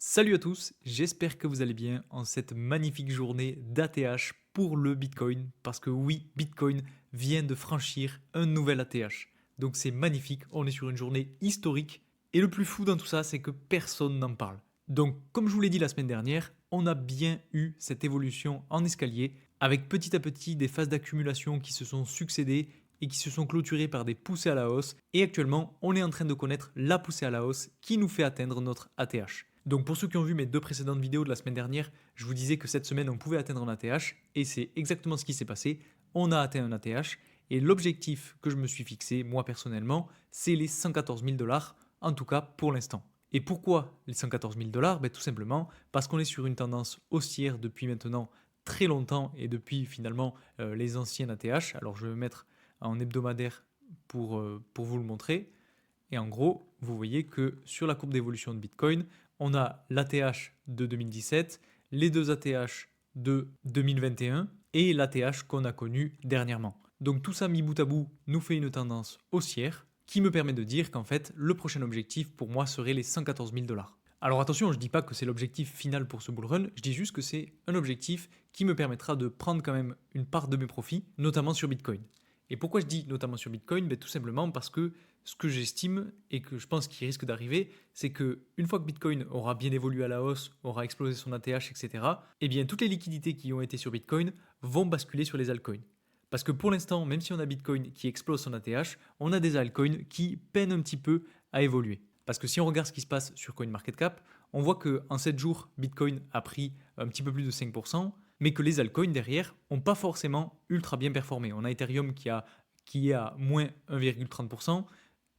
Salut à tous, j'espère que vous allez bien en cette magnifique journée d'ATH pour le Bitcoin, parce que oui, Bitcoin vient de franchir un nouvel ATH. Donc c'est magnifique, on est sur une journée historique, et le plus fou dans tout ça, c'est que personne n'en parle. Donc comme je vous l'ai dit la semaine dernière, on a bien eu cette évolution en escalier, avec petit à petit des phases d'accumulation qui se sont succédées et qui se sont clôturées par des poussées à la hausse, et actuellement on est en train de connaître la poussée à la hausse qui nous fait atteindre notre ATH. Donc pour ceux qui ont vu mes deux précédentes vidéos de la semaine dernière, je vous disais que cette semaine on pouvait atteindre un ATH et c'est exactement ce qui s'est passé. On a atteint un ATH et l'objectif que je me suis fixé moi personnellement, c'est les 114 000 dollars, en tout cas pour l'instant. Et pourquoi les 114 000 dollars? Tout simplement parce qu'on est sur une tendance haussière depuis maintenant très longtemps et depuis finalement les anciens ATH. Alors je vais me mettre en hebdomadaire pour vous le montrer. Et en gros, vous voyez que sur la courbe d'évolution de Bitcoin, on a l'ATH de 2017, les deux ATH de 2021 et l'ATH qu'on a connu dernièrement. Donc tout ça mis bout à bout nous fait une tendance haussière qui me permet de dire qu'en fait le prochain objectif pour moi serait les 114 000 dollars. Alors attention, je ne dis pas que c'est l'objectif final pour ce bull run, je dis juste que c'est un objectif qui me permettra de prendre quand même une part de mes profits, notamment sur Bitcoin. Et pourquoi je dis notamment sur Bitcoin? Tout simplement parce que ce que j'estime et que je pense qu'il risque d'arriver, c'est que une fois que Bitcoin aura bien évolué à la hausse, aura explosé son ATH, etc., eh bien toutes les liquidités qui ont été sur Bitcoin vont basculer sur les altcoins. Parce que pour l'instant, même si on a Bitcoin qui explose son ATH, on a des altcoins qui peinent un petit peu à évoluer. Parce que si on regarde ce qui se passe sur CoinMarketCap, on voit qu'en 7 jours, Bitcoin a pris un petit peu plus de 5%, mais que les altcoins derrière n'ont pas forcément ultra bien performé. On a Ethereum qui est à moins 1,30%,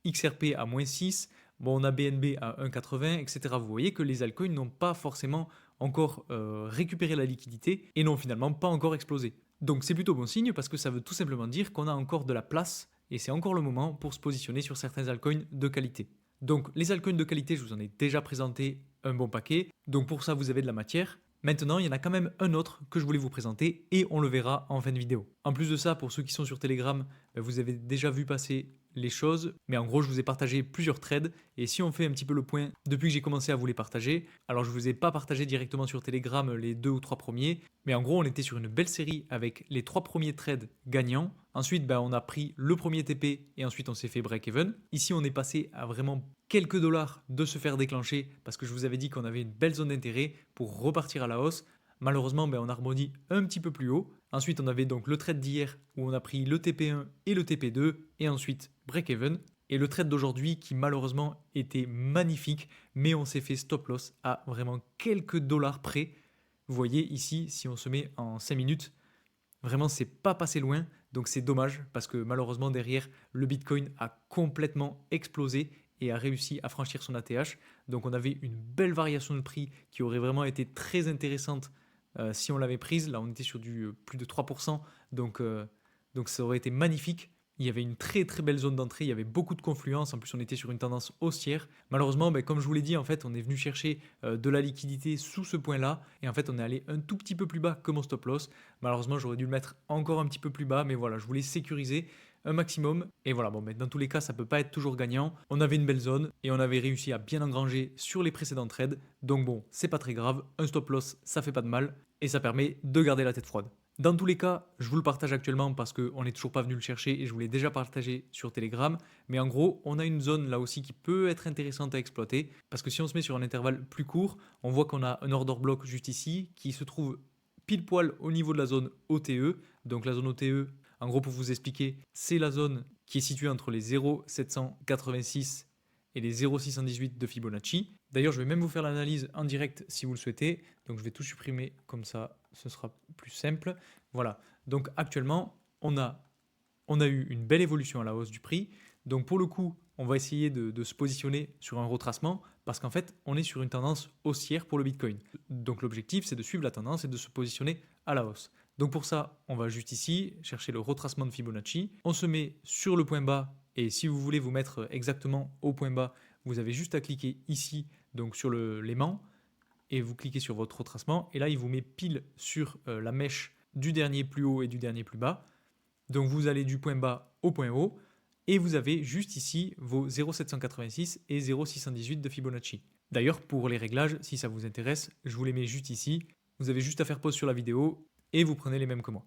XRP à moins 6, bon, on a BNB à 1,80, etc. Vous voyez que les altcoins n'ont pas forcément encore récupéré la liquidité et n'ont finalement pas encore explosé. Donc c'est plutôt bon signe parce que ça veut tout simplement dire qu'on a encore de la place et c'est encore le moment pour se positionner sur certains altcoins de qualité. Donc les altcoins de qualité, je vous en ai déjà présenté un bon paquet, donc pour ça vous avez de la matière. Maintenant, il y en a quand même un autre que je voulais vous présenter et on le verra en fin de vidéo. En plus de ça, pour ceux qui sont sur Telegram, vous avez déjà vu passer les choses, mais en gros, je vous ai partagé plusieurs trades et si on fait un petit peu le point depuis que j'ai commencé à vous les partager, alors je vous ai pas partagé directement sur Telegram les 2 ou 3 premiers, mais en gros, on était sur une belle série avec les 3 premiers trades gagnants. Ensuite, on a pris le premier TP et ensuite on s'est fait break-even. Ici, on est passé à vraiment quelques dollars de se faire déclencher parce que je vous avais dit qu'on avait une belle zone d'intérêt pour repartir à la hausse. Malheureusement, on a rebondi un petit peu plus haut. Ensuite, on avait donc le trade d'hier où on a pris le TP1 et le TP2 et ensuite break-even. Et le trade d'aujourd'hui qui malheureusement était magnifique, mais on s'est fait stop loss à vraiment quelques dollars près. Vous voyez ici, si on se met en 5 minutes, vraiment c'est pas passé loin. Donc c'est dommage parce que malheureusement derrière, le Bitcoin a complètement explosé et a réussi à franchir son ATH. Donc on avait une belle variation de prix qui aurait vraiment été très intéressante si on l'avait prise. Là on était sur du plus de 3%. Donc ça aurait été magnifique. Il y avait une très très belle zone d'entrée, il y avait beaucoup de confluence, en plus on était sur une tendance haussière. Malheureusement, comme je vous l'ai dit, en fait, on est venu chercher de la liquidité sous ce point-là, et en fait on est allé un tout petit peu plus bas que mon stop loss. Malheureusement, j'aurais dû le mettre encore un petit peu plus bas, mais voilà, je voulais sécuriser un maximum. Et voilà, mais dans tous les cas, ça peut pas être toujours gagnant. On avait une belle zone, et on avait réussi à bien engranger sur les précédents trades. Donc bon, c'est pas très grave, un stop loss, ça fait pas de mal, et ça permet de garder la tête froide. Dans tous les cas, je vous le partage actuellement parce qu'on n'est toujours pas venu le chercher et je vous l'ai déjà partagé sur Telegram. Mais en gros, on a une zone là aussi qui peut être intéressante à exploiter parce que si on se met sur un intervalle plus court, on voit qu'on a un order block juste ici qui se trouve pile poil au niveau de la zone OTE. Donc la zone OTE, en gros pour vous expliquer, c'est la zone qui est située entre les 0,786 et les 0,618 de Fibonacci. D'ailleurs, je vais même vous faire l'analyse en direct si vous le souhaitez. Donc je vais tout supprimer comme ça, ce sera plus simple. Voilà, donc actuellement, on a eu une belle évolution à la hausse du prix. Donc pour le coup, on va essayer de se positionner sur un retracement parce qu'en fait, on est sur une tendance haussière pour le Bitcoin. Donc l'objectif, c'est de suivre la tendance et de se positionner à la hausse. Donc pour ça, on va juste ici chercher le retracement de Fibonacci. On se met sur le point bas et si vous voulez vous mettre exactement au point bas, vous avez juste à cliquer ici, donc sur l'aimant, et vous cliquez sur votre retracement. Et là, il vous met pile sur la mèche du dernier plus haut et du dernier plus bas. Donc vous allez du point bas au point haut et vous avez juste ici vos 0,786 et 0,618 de Fibonacci. D'ailleurs, pour les réglages, si ça vous intéresse, je vous les mets juste ici. Vous avez juste à faire pause sur la vidéo et vous prenez les mêmes que moi.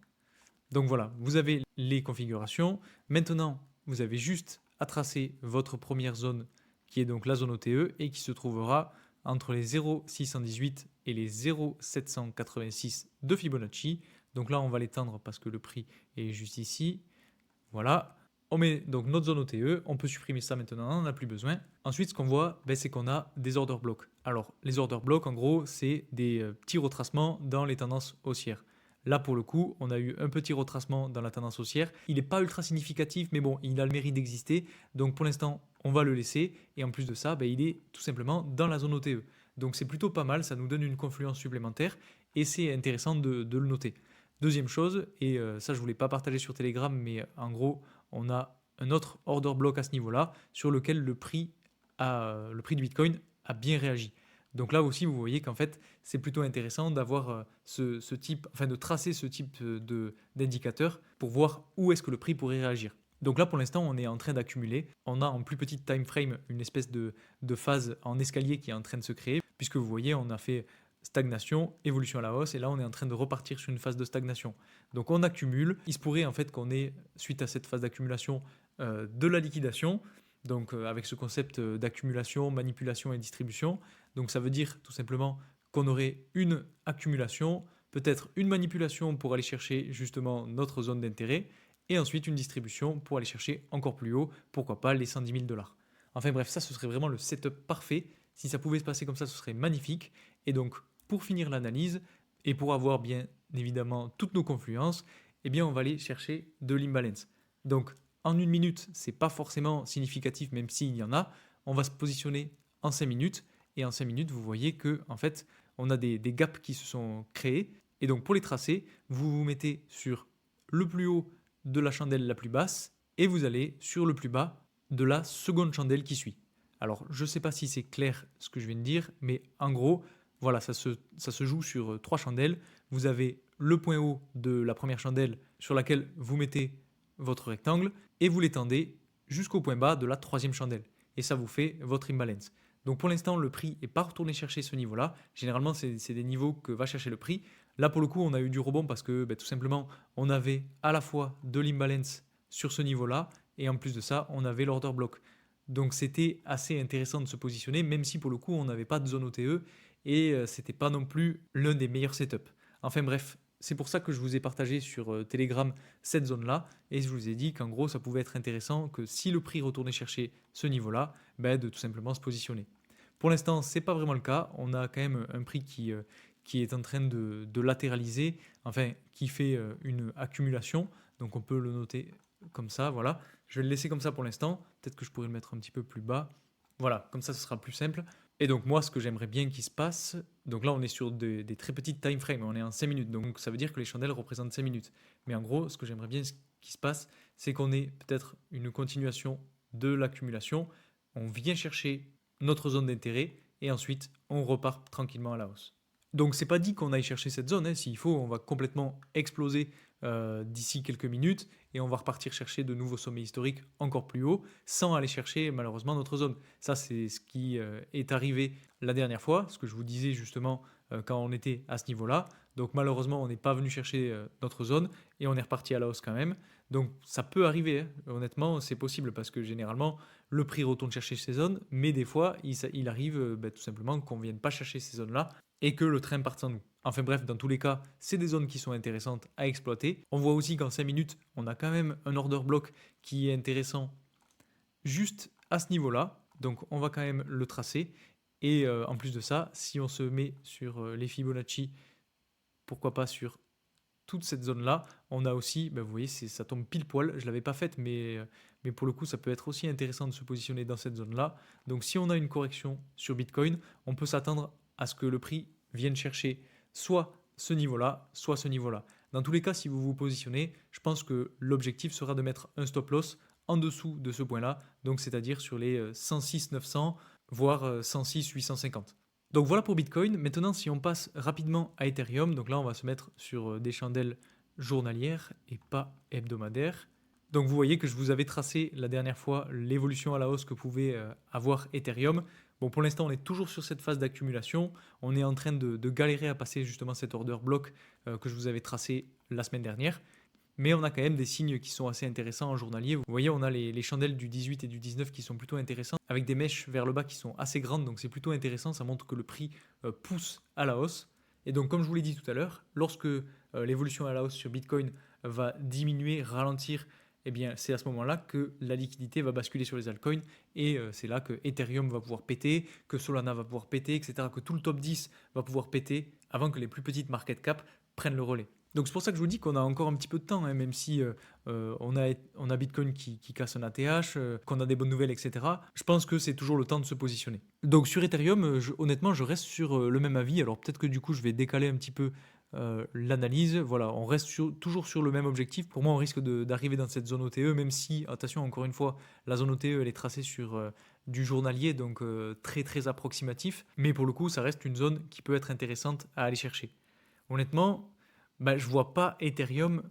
Donc voilà, vous avez les configurations. Maintenant, vous avez juste à tracer votre première zone qui est donc la zone OTE et qui se trouvera entre les 0,618 et les 0,786 de Fibonacci. Donc là, on va l'étendre parce que le prix est juste ici. Voilà. On met donc notre zone OTE, on peut supprimer ça maintenant, on n'en a plus besoin. Ensuite, ce qu'on voit, c'est qu'on a des order blocks. Alors, les order blocks, en gros, c'est des petits retracements dans les tendances haussières. Là, pour le coup, on a eu un petit retracement dans la tendance haussière. Il n'est pas ultra significatif, mais bon, il a le mérite d'exister. Donc, pour l'instant, on va le laisser. Et en plus de ça, il est tout simplement dans la zone OTE. Donc, c'est plutôt pas mal. Ça nous donne une confluence supplémentaire. Et c'est intéressant de le noter. Deuxième chose, et ça, je ne voulais pas partager sur Telegram, mais en gros, on a un autre order block à ce niveau-là sur lequel le prix du Bitcoin a bien réagi. Donc là aussi, vous voyez qu'en fait, c'est plutôt intéressant d'avoir ce type, enfin de tracer ce type d'indicateur pour voir où est-ce que le prix pourrait réagir. Donc là, pour l'instant, on est en train d'accumuler. On a en plus petite time frame une espèce de phase en escalier qui est en train de se créer, puisque vous voyez, on a fait stagnation, évolution à la hausse, et là on est en train de repartir sur une phase de stagnation. Donc on accumule, il se pourrait en fait qu'on ait, suite à cette phase d'accumulation, de la liquidation, donc avec ce concept d'accumulation, manipulation et distribution. Donc ça veut dire tout simplement qu'on aurait une accumulation, peut-être une manipulation pour aller chercher justement notre zone d'intérêt, et ensuite une distribution pour aller chercher encore plus haut, pourquoi pas les 110 000 $. Enfin bref, ça ce serait vraiment le setup parfait. Si ça pouvait se passer comme ça, ce serait magnifique. Et donc, pour finir l'analyse, et pour avoir bien évidemment toutes nos confluences, eh bien on va aller chercher de l'imbalance. Donc, en une minute, c'est pas forcément significatif, même s'il y en a. On va se positionner en 5 minutes. Et en 5 minutes, vous voyez que en fait, on a des gaps qui se sont créés. Et donc, pour les tracer, vous vous mettez sur le plus haut de la chandelle la plus basse et vous allez sur le plus bas de la seconde chandelle qui suit. Alors, je ne sais pas si c'est clair ce que je viens de dire, mais en gros, voilà, ça se joue sur 3 chandelles. Vous avez le point haut de la première chandelle sur laquelle vous mettez votre rectangle et vous l'étendez jusqu'au point bas de la troisième chandelle. Et ça vous fait votre imbalance. Donc pour l'instant, le prix n'est pas retourné chercher ce niveau-là. Généralement, c'est des niveaux que va chercher le prix. Là, pour le coup, on a eu du rebond parce que tout simplement, on avait à la fois de l'imbalance sur ce niveau-là et en plus de ça, on avait l'order block. Donc c'était assez intéressant de se positionner, même si pour le coup, on n'avait pas de zone OTE et c'était pas non plus l'un des meilleurs setups. Enfin bref, c'est pour ça que je vous ai partagé sur Telegram cette zone-là et je vous ai dit qu'en gros, ça pouvait être intéressant que si le prix retournait chercher ce niveau-là, de tout simplement se positionner. Pour l'instant, ce n'est pas vraiment le cas. On a quand même un prix qui est en train de latéraliser, enfin qui fait une accumulation. Donc on peut le noter comme ça, voilà. Je vais le laisser comme ça pour l'instant. Peut-être que je pourrais le mettre un petit peu plus bas. Voilà, comme ça ce sera plus simple. Et donc moi, ce que j'aimerais bien qu'il se passe, donc là on est sur des très petites time frames, on est en 5 minutes, donc ça veut dire que les chandelles représentent 5 minutes. Mais en gros, ce que j'aimerais bien qu'il se passe, c'est qu'on ait peut-être une continuation de l'accumulation. On vient chercher notre zone d'intérêt et ensuite on repart tranquillement à la hausse. Donc c'est pas dit qu'on aille chercher cette zone, hein. S'il faut, on va complètement exploser d'ici quelques minutes et on va repartir chercher de nouveaux sommets historiques encore plus hauts sans aller chercher malheureusement notre zone. Ça c'est ce qui est arrivé la dernière fois, ce que je vous disais justement quand on était à ce niveau-là. Donc malheureusement on n'est pas venu chercher notre zone et on est reparti à la hausse quand même. Donc ça peut arriver, hein. Honnêtement c'est possible parce que généralement le prix retourne chercher ces zones, mais des fois il arrive tout simplement qu'on ne vienne pas chercher ces zones-là et que le train parte sans nous. Enfin bref, dans tous les cas, c'est des zones qui sont intéressantes à exploiter. On voit aussi qu'en 5 minutes, on a quand même un order block qui est intéressant juste à ce niveau-là. Donc on va quand même le tracer. Et en plus de ça, si on se met sur les Fibonacci, pourquoi pas sur toute cette zone-là, on a aussi, vous voyez, ça tombe pile poil. Je ne l'avais pas faite, mais pour le coup, ça peut être aussi intéressant de se positionner dans cette zone-là. Donc si on a une correction sur Bitcoin, on peut s'attendre à ce que le prix vienne chercher soit ce niveau-là, soit ce niveau-là. Dans tous les cas, si vous vous positionnez, je pense que l'objectif sera de mettre un stop loss en dessous de ce point-là, donc c'est-à-dire sur les 106 900, voire 106 850. Donc voilà pour Bitcoin. Maintenant, si on passe rapidement à Ethereum, donc là on va se mettre sur des chandelles journalières et pas hebdomadaires. Donc vous voyez que je vous avais tracé la dernière fois l'évolution à la hausse que pouvait avoir Ethereum. Bon, pour l'instant, on est toujours sur cette phase d'accumulation. On est en train de galérer à passer justement cet order block que je vous avais tracé la semaine dernière. Mais on a quand même des signes qui sont assez intéressants en journalier. Vous voyez, on a les chandelles du 18 et du 19 qui sont plutôt intéressantes, avec des mèches vers le bas qui sont assez grandes, donc c'est plutôt intéressant, ça montre que le prix pousse à la hausse. Et donc comme je vous l'ai dit tout à l'heure, lorsque l'évolution à la hausse sur Bitcoin va diminuer, ralentir, eh bien c'est à ce moment-là que la liquidité va basculer sur les altcoins et c'est là que Ethereum va pouvoir péter, que Solana va pouvoir péter, etc. Que tout le top 10 va pouvoir péter avant que les plus petites market cap prennent le relais. Donc c'est pour ça que je vous dis qu'on a encore un petit peu de temps, hein, même si on a Bitcoin qui casse un ATH, qu'on a des bonnes nouvelles, etc. Je pense que c'est toujours le temps de se positionner. Donc sur Ethereum, honnêtement, je reste sur le même avis. Alors peut-être que du coup, je vais décaler un petit peu l'analyse. Voilà, on reste toujours sur le même objectif. Pour moi, on risque d'arriver dans cette zone OTE, même si, attention, encore une fois, la zone OTE, elle est tracée sur du journalier, donc très très approximatif. Mais pour le coup, ça reste une zone qui peut être intéressante à aller chercher. Honnêtement, bah, je vois pas Ethereum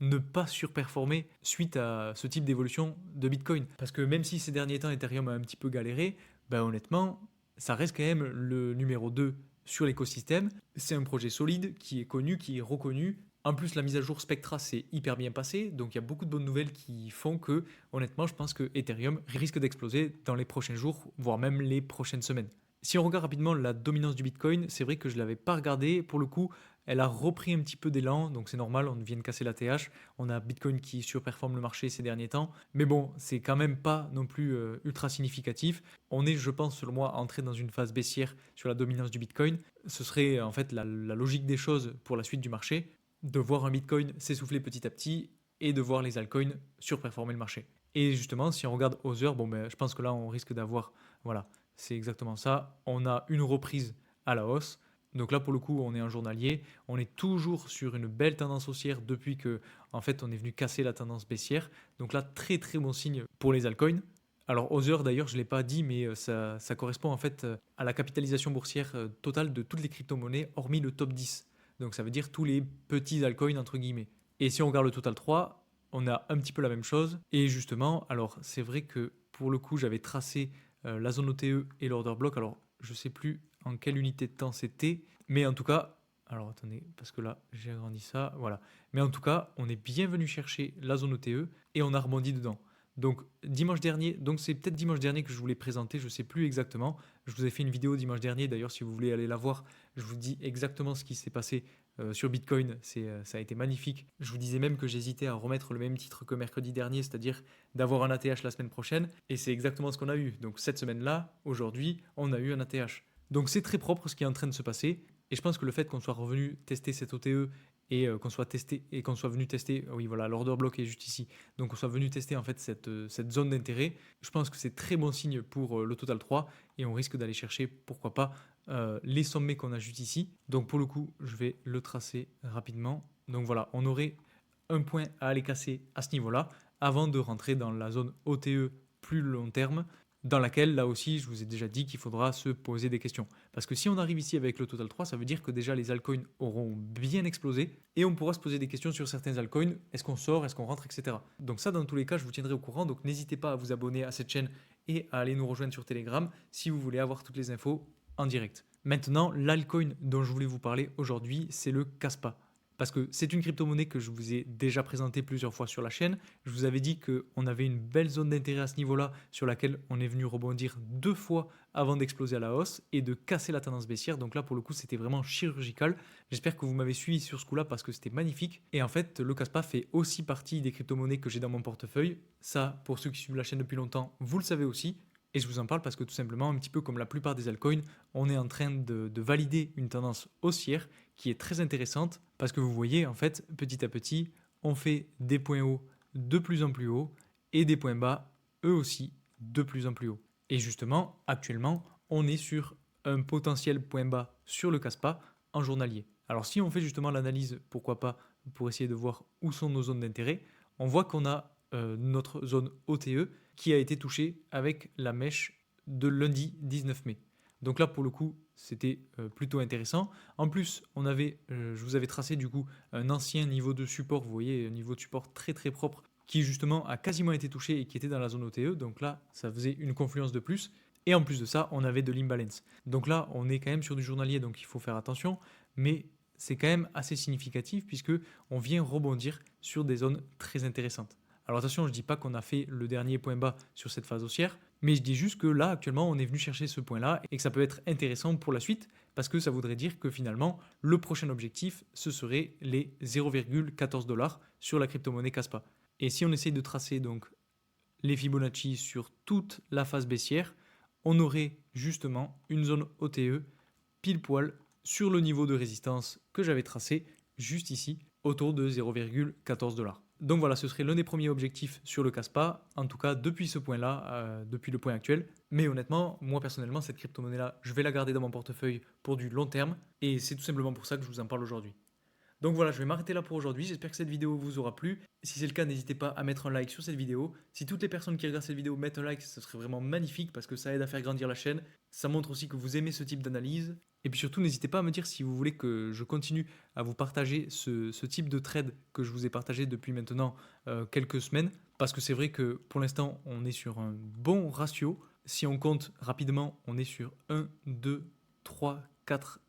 ne pas surperformer suite à ce type d'évolution de Bitcoin. Parce que même si ces derniers temps Ethereum a un petit peu galéré, bah, honnêtement, ça reste quand même le numéro 2 sur l'écosystème. C'est un projet solide qui est connu, qui est reconnu. En plus, la mise à jour Spectra s'est hyper bien passée, donc il y a beaucoup de bonnes nouvelles qui font que, honnêtement, je pense que Ethereum risque d'exploser dans les prochains jours, voire même les prochaines semaines. Si on regarde rapidement la dominance du Bitcoin, c'est vrai que je ne l'avais pas regardé. Pour le coup, elle a repris un petit peu d'élan, donc c'est normal, on vient de casser la TH. On a Bitcoin qui surperforme le marché ces derniers temps. Mais bon, c'est quand même pas non plus ultra significatif. On est, je pense, selon moi, entré dans une phase baissière sur la dominance du Bitcoin. Ce serait en fait la logique des choses pour la suite du marché, de voir un Bitcoin s'essouffler petit à petit et de voir les altcoins surperformer le marché. Et justement, si on regarde aux heures, bon, ben, je pense que là, on risque d'avoir, voilà, c'est exactement ça. On a une reprise à la hausse. Donc là, pour le coup, on est en journalier. On est toujours sur une belle tendance haussière depuis que, en fait, on est venu casser la tendance baissière. Donc là, très très bon signe pour les altcoins. Alors, aux heures d'ailleurs, je ne l'ai pas dit, mais ça correspond en fait à la capitalisation boursière totale de toutes les crypto-monnaies, hormis le top 10. Donc ça veut dire tous les petits altcoins, entre guillemets. Et si on regarde le total 3, on a un petit peu la même chose. Et justement, alors c'est vrai que pour le coup, j'avais tracé la zone OTE et l'order block. Alors, je ne sais plus en quelle unité de temps c'était, mais en tout cas, alors attendez, parce que là, j'ai agrandi ça, voilà. Mais en tout cas, on est bien venu chercher la zone OTE et on a rebondi dedans. Donc dimanche dernier, donc c'est peut-être dimanche dernier que je voulais présenter, je ne sais plus exactement. Je vous ai fait une vidéo dimanche dernier, d'ailleurs si vous voulez aller la voir, je vous dis exactement ce qui s'est passé sur Bitcoin, ça a été magnifique. Je vous disais même que j'hésitais à remettre le même titre que mercredi dernier, c'est-à-dire d'avoir un ATH la semaine prochaine, et c'est exactement ce qu'on a eu. Donc cette semaine-là, aujourd'hui, on a eu un ATH. Donc c'est très propre ce qui est en train de se passer, et je pense que le fait qu'on soit revenu tester cette OTE et qu'on soit testé et qu'on soit venu tester, oui voilà, l'order block est juste ici, donc on soit venu tester en fait cette zone d'intérêt, je pense que c'est très bon signe pour le total 3 et on risque d'aller chercher, pourquoi pas, les sommets qu'on a juste ici. Donc pour le coup, je vais le tracer rapidement. Donc voilà, on aurait un point à aller casser à ce niveau-là avant de rentrer dans la zone OTE plus long terme, dans laquelle, là aussi, je vous ai déjà dit qu'il faudra se poser des questions. Parce que si on arrive ici avec le total 3, ça veut dire que déjà les altcoins auront bien explosé et on pourra se poser des questions sur certains altcoins. Est-ce qu'on sort, est-ce qu'on rentre, etc. Donc ça, dans tous les cas, je vous tiendrai au courant. Donc n'hésitez pas à vous abonner à cette chaîne et à aller nous rejoindre sur Telegram si vous voulez avoir toutes les infos en direct. Maintenant, l'altcoin dont je voulais vous parler aujourd'hui, c'est le Kaspa. Parce que c'est une crypto-monnaie que je vous ai déjà présentée plusieurs fois sur la chaîne. Je vous avais dit qu'on avait une belle zone d'intérêt à ce niveau-là sur laquelle on est venu rebondir 2 fois avant d'exploser à la hausse et de casser la tendance baissière. Donc là, pour le coup, c'était vraiment chirurgical. J'espère que vous m'avez suivi sur ce coup-là parce que c'était magnifique. Et en fait, le Kaspa fait aussi partie des crypto-monnaies que j'ai dans mon portefeuille. Ça, pour ceux qui suivent la chaîne depuis longtemps, vous le savez aussi. Et je vous en parle parce que tout simplement, un petit peu comme la plupart des altcoins, on est en train de valider une tendance haussière qui est très intéressante parce que vous voyez, en fait, petit à petit, on fait des points hauts de plus en plus hauts et des points bas, eux aussi, de plus en plus hauts. Et justement, actuellement, on est sur un potentiel point bas sur le Kaspa en journalier. Alors si on fait justement l'analyse, pourquoi pas, pour essayer de voir où sont nos zones d'intérêt, on voit qu'on a notre zone OTE qui a été touchée avec la mèche de lundi 19 mai. Donc là, pour le coup, c'était plutôt intéressant. En plus, je vous avais tracé du coup un ancien niveau de support, vous voyez, un niveau de support très très propre, qui justement a quasiment été touché et qui était dans la zone OTE. Donc là, ça faisait une confluence de plus. Et en plus de ça, on avait de l'imbalance. Donc là, on est quand même sur du journalier, donc il faut faire attention. Mais c'est quand même assez significatif puisque on vient rebondir sur des zones très intéressantes. Alors attention, je ne dis pas qu'on a fait le dernier point bas sur cette phase haussière, mais je dis juste que là, actuellement, on est venu chercher ce point-là et que ça peut être intéressant pour la suite parce que ça voudrait dire que finalement, le prochain objectif, ce serait les 0,14 dollars sur la crypto-monnaie Caspa. Et si on essaye de tracer donc les Fibonacci sur toute la phase baissière, on aurait justement une zone OTE pile poil sur le niveau de résistance que j'avais tracé juste ici, autour de 0,14 dollars. Donc voilà, ce serait l'un des premiers objectifs sur le Caspa, en tout cas depuis ce point-là, depuis le point actuel. Mais honnêtement, moi personnellement, cette crypto-monnaie-là, je vais la garder dans mon portefeuille pour du long terme, et c'est tout simplement pour ça que je vous en parle aujourd'hui. Donc voilà, je vais m'arrêter là pour aujourd'hui. J'espère que cette vidéo vous aura plu. Si c'est le cas, n'hésitez pas à mettre un like sur cette vidéo. Si toutes les personnes qui regardent cette vidéo mettent un like, ce serait vraiment magnifique parce que ça aide à faire grandir la chaîne. Ça montre aussi que vous aimez ce type d'analyse. Et puis surtout, n'hésitez pas à me dire si vous voulez que je continue à vous partager ce type de trade que je vous ai partagé depuis maintenant quelques semaines. Parce que c'est vrai que pour l'instant, on est sur un bon ratio. Si on compte rapidement, on est sur 1, 2, 3, 4,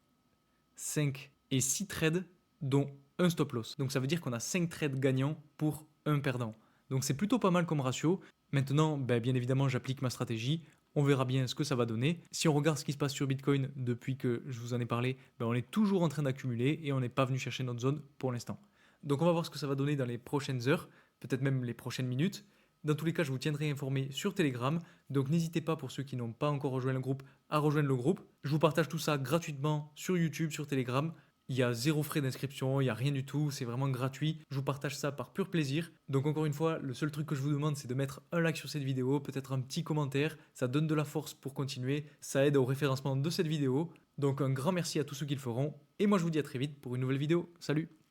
5 et 6 trades, dont un stop loss. Donc ça veut dire qu'on a 5 trades gagnants pour un perdant. Donc c'est plutôt pas mal comme ratio. Maintenant, bien évidemment, j'applique ma stratégie. On verra bien ce que ça va donner. Si on regarde ce qui se passe sur Bitcoin depuis que je vous en ai parlé, on est toujours en train d'accumuler et on n'est pas venu chercher notre zone pour l'instant. Donc on va voir ce que ça va donner dans les prochaines heures, peut-être même les prochaines minutes. Dans tous les cas, je vous tiendrai informé sur Telegram. Donc n'hésitez pas, pour ceux qui n'ont pas encore rejoint le groupe, à rejoindre le groupe. Je vous partage tout ça gratuitement sur YouTube, sur Telegram. Il y a zéro frais d'inscription, il n'y a rien du tout, c'est vraiment gratuit. Je vous partage ça par pur plaisir. Donc encore une fois, le seul truc que je vous demande, c'est de mettre un like sur cette vidéo, peut-être un petit commentaire. Ça donne de la force pour continuer, ça aide au référencement de cette vidéo. Donc un grand merci à tous ceux qui le feront. Et moi je vous dis à très vite pour une nouvelle vidéo. Salut!